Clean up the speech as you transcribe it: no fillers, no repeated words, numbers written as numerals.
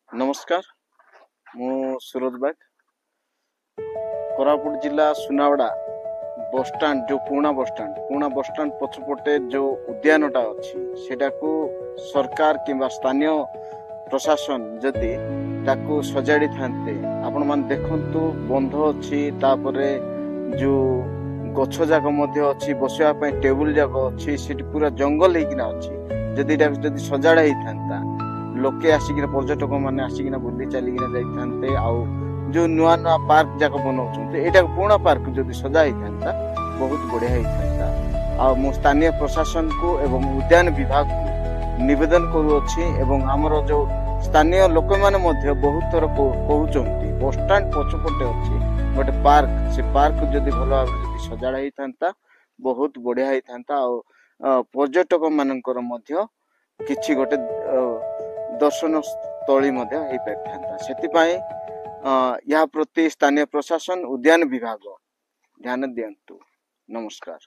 नमस्कार मु सूरज बाग कोरापुट जिला सुनावड़ा बस स्टैंड जो पुणा बस स्टैंड पछपटे जो उद्यानटा अच्छी सेटा को सरकार किंबा स्थानीय प्रशासन जदि ताकू सजाड़ी थांते आपण मान देखंतु बंध अच्छी तापरे जो गछ जाक मध्य अच्छी बसिया पय टेबल जाक अच्छी सेठी पूरा जंगल हेकिना अच्छी जदि सजाड़ा ही थांता लोके आसिकिना पर्यटक माने आसिकिना बुली चलिकिना जाइथान्ते आउ जो नुआ नुआ पार्क जाक बनाउछन्ते एटा पुणा पार्क जदि सजा ही थांता बहुत बढ़िया ही थांता आ मो स्थानीय प्रशासन को एवं उद्यान विभाग को निवेदन करूछि एवं हमर जो स्थानीय लोक माने मध्य बहुत थर कहउछन्ती बस स्टैंड पछपटे अछि गोटे पार्क से पार्क जदि भलो भाबे जदि सजाड़ा ही थांता बहुत बढ़िया ही थांता आ पर्यटक मानकर मध्य किछि गोटे दर्शन स्थली मध्य हो पारिथांता सेतिपाई या प्रति स्थानीय प्रशासन उद्यान विभाग ध्यान दियंतु। नमस्कार।